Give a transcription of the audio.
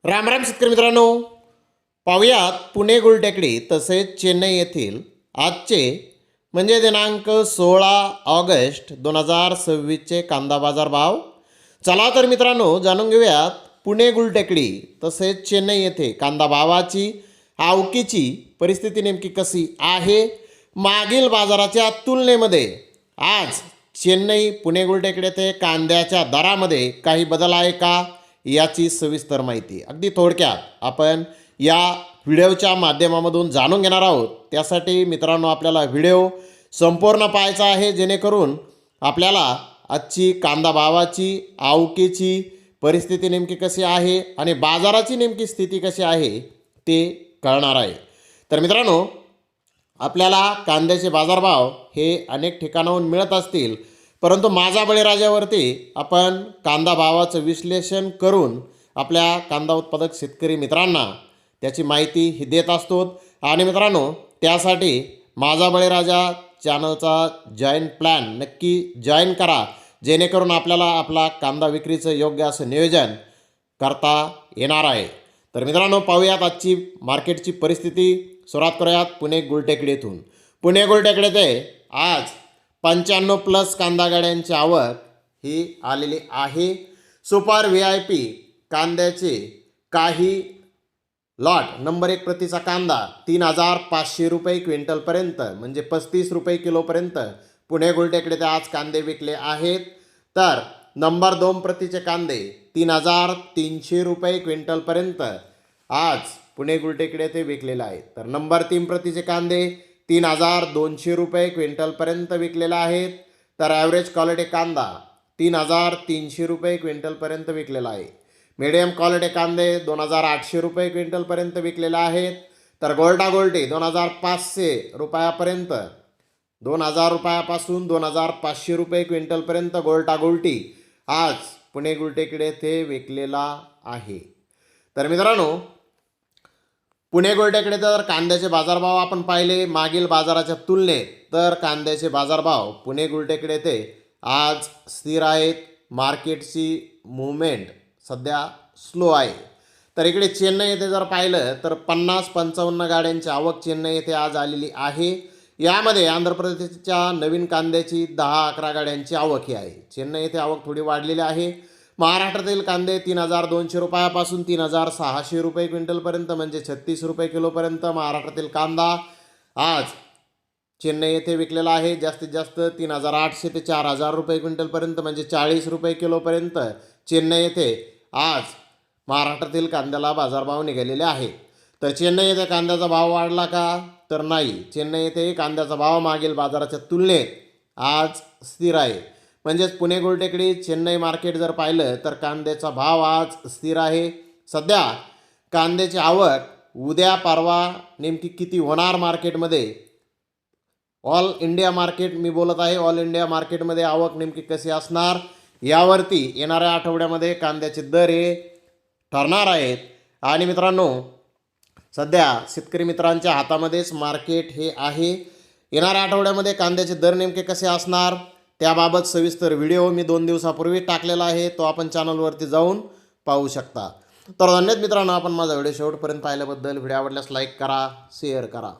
राम राम शेतकरी मित्रांनो, पाहुयात पुणे गुलटेकडी तसेच चेन्नई येथील आजचे म्हणजे दिनांक 16 ऑगस्ट 2026चे कांदा बाजार भाव. चला तर मित्रांनो, जाणून घेऊयात पुणे गुलटेकडी तसेच चेन्नई येथे कांदा भावाची आवकीची परिस्थिती नेमकी कशी आहे. मागील बाजाराच्या तुलनेमध्ये आज चेन्नई पुणे गुलटेकडी येथे कांद्याच्या दरामध्ये काही बदल आहे का, याची सविस्तर माहिती अगदी थोडक्यात आपण या व्हिडिओच्या माध्यमामधून जाणून घेणार आहोत. त्यासाठी मित्रांनो, आपल्याला व्हिडिओ संपूर्ण पाहायचा आहे, जेणेकरून आपल्याला आजची कांदा भावाची आवकेची परिस्थिती नेमकी कशी आहे आणि बाजाराची नेमकी स्थिती कशी आहे ते कळणार आहे. तर मित्रांनो, आपल्याला कांद्याचे बाजारभाव हे अनेक ठिकाणाहून मिळत असतील, परंतु माझा बळीराजावरती आपण कांदा भावाचं विश्लेषण करून आपल्या कांदा उत्पादक शेतकरी मित्रांना त्याची माहिती ही देत असतो. आणि मित्रांनो, त्यासाठी माझा बळीराजा चॅनलचा जॉईन प्लॅन नक्की जॉईन करा, जेणेकरून आपल्याला आपला कांदा विक्रीचं योग्य असं नियोजन करता येणार आहे. तर मित्रांनो, पाहूयात आजची मार्केटची परिस्थिती. सुरुवात करूयात पुणे गुलटेकडी येथून. पुणे गुलटेकडी येथे आज 95+ कांदा गाड्यांची आवक ही आलेली आहे. सुपर VIP कांद्याचे काही लॉट नंबर 1 प्रतीचा कांदा 3500 रुपये क्विंटलपर्यंत म्हणजे 35 रुपये किलोपर्यंत पुणे गुलटेकडी येथे आज कांदे विकले आहेत. तर नंबर 2 प्रतीचे कांदे 3300 रुपये क्विंटलपर्यंत आज पुणे गुलटेकडी येथे विकलेले आहेत. तर नंबर 3 प्रतीचे कांदे 3200 रुपये क्विंटलपर्यंत विकलेला आहेत. तर ॲव्हरेज क्वालिटी कांदा 3300 रुपये क्विंटलपर्यंत विकलेला आहे. मीडियम क्वालिटी कांदे 2800 रुपये क्विंटलपर्यंत विकलेले आहेत. तर गोल्टा गोल्टी 2500 रुपयापर्यंत, 2000 रुपयापासून 2500 रुपये क्विंटलपर्यंत गोल्टा गोल्टी आज पुणे गुलटेकडी येथे विकलेला आहे. तर मित्रांनो, पुणे गुलटेकडी जर कांद्याचे बाजारभाव आपण पाहिले मागील बाजाराच्या तुलनेत, तर कांद्याचे बाजारभाव पुणे गुलटेकडी येथे आज स्थिर आहेत. मार्केटची मूवमेंट सध्या स्लो आहे. तर इकडे चेन्नई येथे जर पाहिलं तर 50-55 गाड्यांची आवक चेन्नई येथे आज आलेली आहे. यामध्ये आंध्र प्रदेशच्या नवीन कांद्याची 10-11 गाड्यांची आवक ही आहे. चेन्नई येथे आवक थोडी वाढलेली आहे. महाराष्ट्रातील कांदे 3200 रुपयापासून 3600 रुपये क्विंटलपर्यंत म्हणजे 36 रुपये किलोपर्यंत महाराष्ट्रातील कांदा आज चेन्नई येथे विकलेला आहे. जास्तीत जास्त 3800 ते 4000 रुपये क्विंटलपर्यंत म्हणजे 40 रुपये किलोपर्यंत चेन्नई येथे आज महाराष्ट्रातील कांद्याला बाजारभाव निघालेले आहेत. तर चेन्नई येथे कांद्याचा भाव वाढला का, तर नाही. चेन्नई येथे कांद्याचा भाव मागील बाजाराच्या तुलनेत आज स्थिर आहे. म्हणजेच पुणे गुलटेकडी चेन्नई मार्केट जर पाहिलं तर कांद्याचा भाव आज स्थिर आहे. सध्या कांद्याची आवक उद्या परवा नेमकी किती होणार मार्केटमध्ये, ऑल इंडिया मार्केट मी बोलत आहे, ऑल इंडिया मार्केटमध्ये आवक नेमकी कशी असणार यावरती येणाऱ्या आठवड्यामध्ये कांद्याचे दर हे ठरणार आहेत. आणि मित्रांनो, सध्या शेतकरी मित्रांच्या हातामध्येच मार्केट हे आहे. येणाऱ्या आठवड्यामध्ये कांद्याचे दर नेमके कसे असणार त्याबाबत सविस्तर व्हिडिओ मी 2 दिवसापूर्वी टाकलेला आहे, तो आपण चॅनलवरती जाऊन पाहू शकता. तर धन्यवाद मित्रांनो, आपण माझा व्हिडिओ शेवटपर्यंत पाहिल्याबद्दल. व्हिडिओ आवडल्यास लाईक करा, शेअर करा.